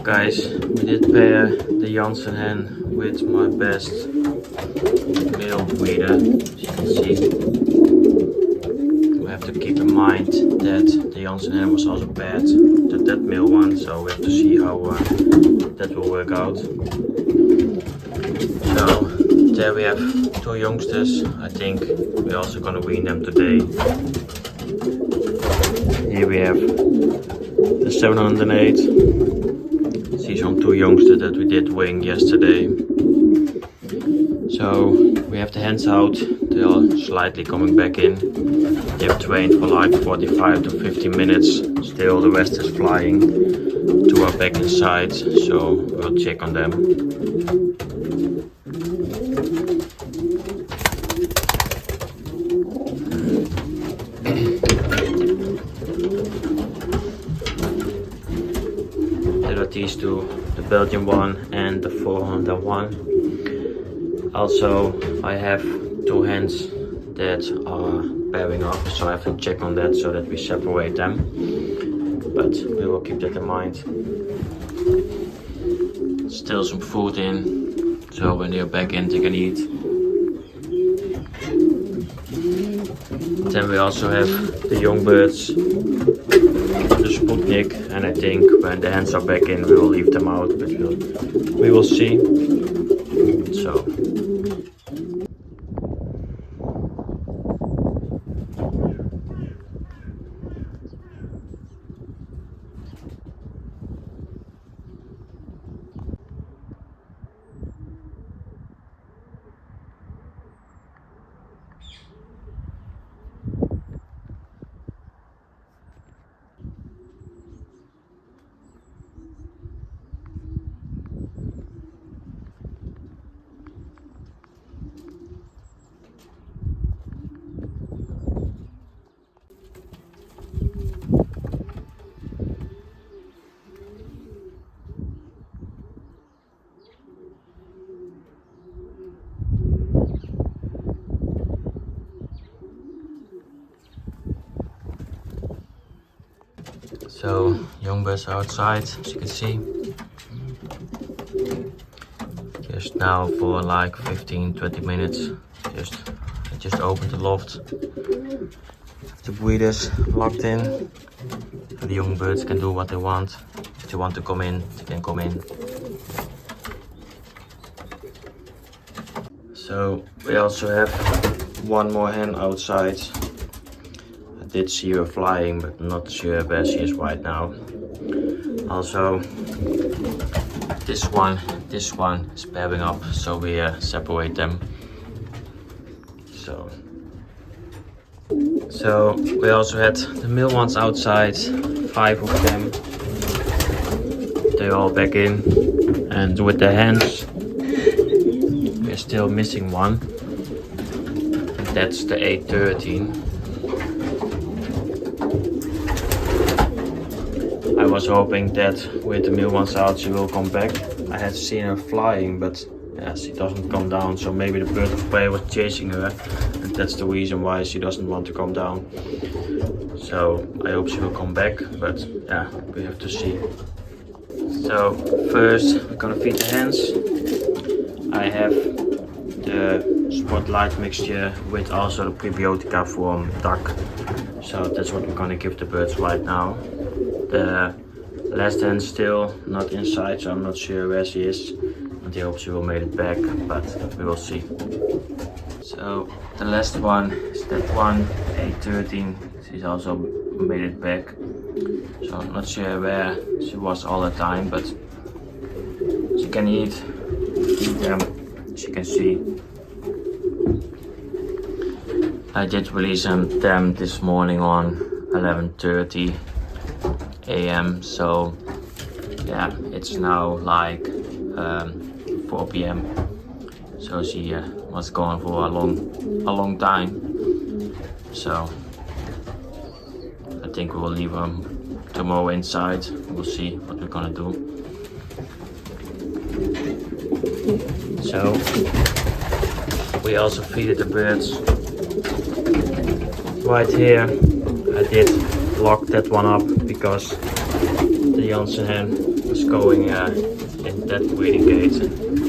Guys, we did pair the Janssen hen with my best male breeder, as you can see. We have to keep in mind that the Janssen hen was also paired to that male one, so we have to see how that will work out. So there we have two youngsters. I think we're also gonna wean them today. Here we have the 708. These are two youngsters that we did wing yesterday. So we have the hens out, they are slightly coming back in. They have trained for like 45 to 50 minutes. Still the rest is flying. Two are back inside, so we'll check on them. These two, the Belgian one and the 401. Also, I have two hens that are pairing up, so I have to check on that so that we separate them. But we will keep that in mind. Still some food in, so when they're back in, they can eat. Then we also have the Youngbirds, the Sputnik, and I think when the hens are back in we will leave them out, but we will see. So Youngbirds outside, as you can see. Just now for like 15-20 minutes. I just opened the loft. The breeders locked in. The young birds can do what they want. If they want to come in, they can come in. So we also have one more hen outside. I did see her flying, but not sure where she is right now. Also, this one is pairing up, so we separate them. So we also had the male ones outside, 5 of them. They're all back in, and with the hens, we're still missing one. That's the 813. I was hoping that with the male ones out she will come back. I had seen her flying, but yeah, she doesn't come down, so maybe the bird of prey was chasing her, and that's the reason why she doesn't want to come down. So I hope she will come back, but yeah, we have to see. So first we're gonna feed the hens. I have the spotlight mixture with also the prebiotica from duck. So that's what we're gonna give the birds right now. The last hen still not inside, so I'm not sure where she is. And I hope she will make it back, but we will see. So the last one is that one, 813. She's also made it back. So I'm not sure where she was all the time, but she can eat them, as you can see. I did release them this morning on 11:30 AM, so yeah, it's now like 4 PM. So she was gone for a long time. So I think we will leave her tomorrow inside. We'll see what we're gonna do. So we also feed the birds right here. I did lock that one up because the Janssen hen is going in that breeding gate.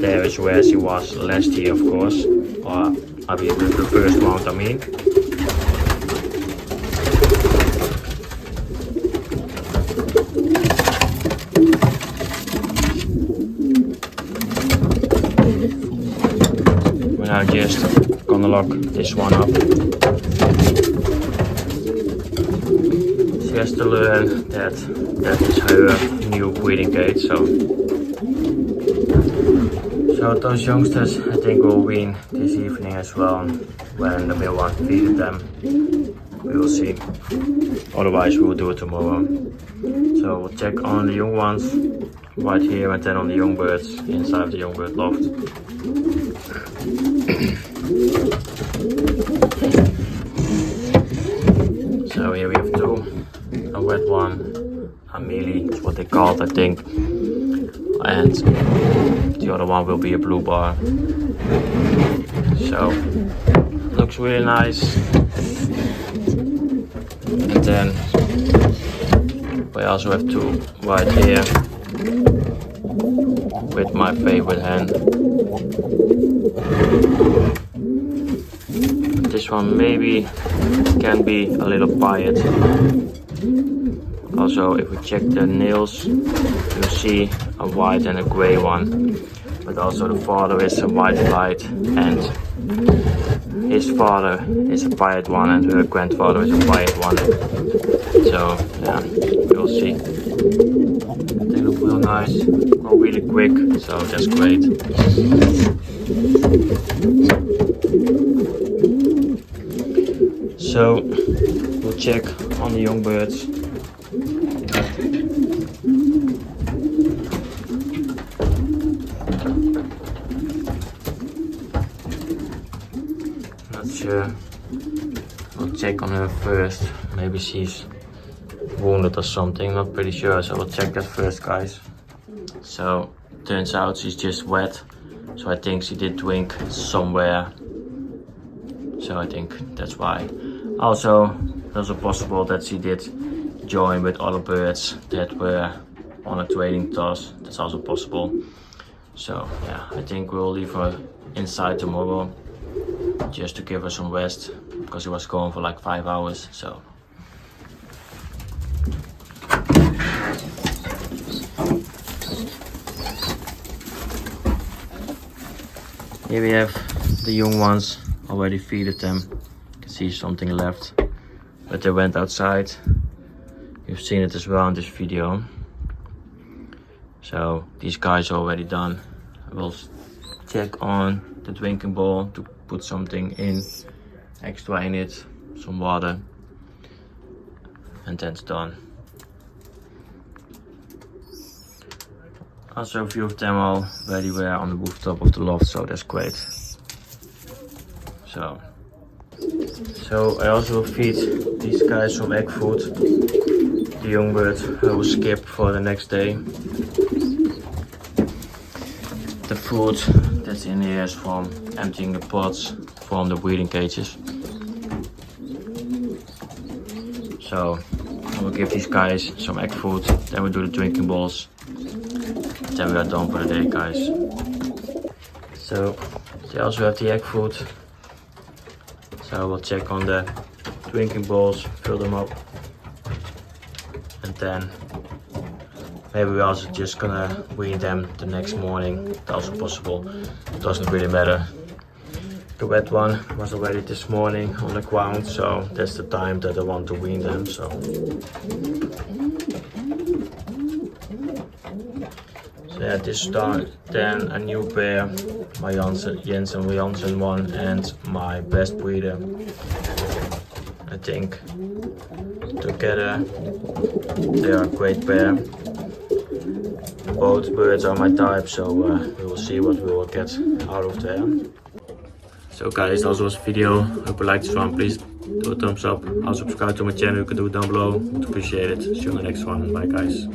There is where she was last year, of course, or I mean the first round, I mean. We're now just gonna lock this one up. She has to learn that that is her new breeding gate, so those youngsters I think will wean this evening as well when the male one feeds them. We will see. Otherwise we will do it tomorrow. So we'll check on the young ones right here and then on the young birds inside the young bird loft. So here we have two, a wet one, a mealy is what they call it, I think, and the other one will be a blue bar. So looks really nice. And then we also have two right here with my favorite hen. This one maybe can be a little quiet. Also, if we check the nails, you'll see a white and a gray one. But also the father is a white light and his father is a quiet one and her grandfather is a quiet one. So yeah, we'll see. They look real nice, go really quick, so that's great. So we'll check on the young birds. Not sure. We'll check on her first. Maybe she's wounded or something, not pretty sure, so we'll check that first, guys. So turns out she's just wet, so I think she did drink somewhere, so I think that's why. Also, it's also possible that she did join with other birds that were on a trading toss. That's also possible. So yeah, I think we'll leave her inside tomorrow just to give her some rest because she was gone for like 5 hours. So here we have the young ones, already feeded them. You can see something left, but they went outside. You've seen it as well in this video. So these guys are already done. We'll check on the drinking bowl to put something in, extra in it, some water, and then it's done. Also a few of them already were on the rooftop of the loft, so that's great. So I also will feed these guys some egg food. The young bird will skip for the next day. The food that's in here is from emptying the pots from the breeding cages. So I will give these guys some egg food, then we do the drinking bowls. Then we are done for the day, guys. So they also have the egg food. So we'll check on the drinking bowls, fill them up. And then maybe we're also just gonna wean them the next morning. That's also possible. It doesn't really matter. The wet one was already this morning on the ground, so that's the time that I want to wean them. So yeah, this time then a new pair, my Jensen one and my best breeder. I think together they are a great pair. Both birds are my type, so we will see what we will get out of there. So guys, that was the video. Hope you liked this one. Please do a thumbs up. Also subscribe to my channel, you can do it down below. Would appreciate it. See you on the next one. Bye guys.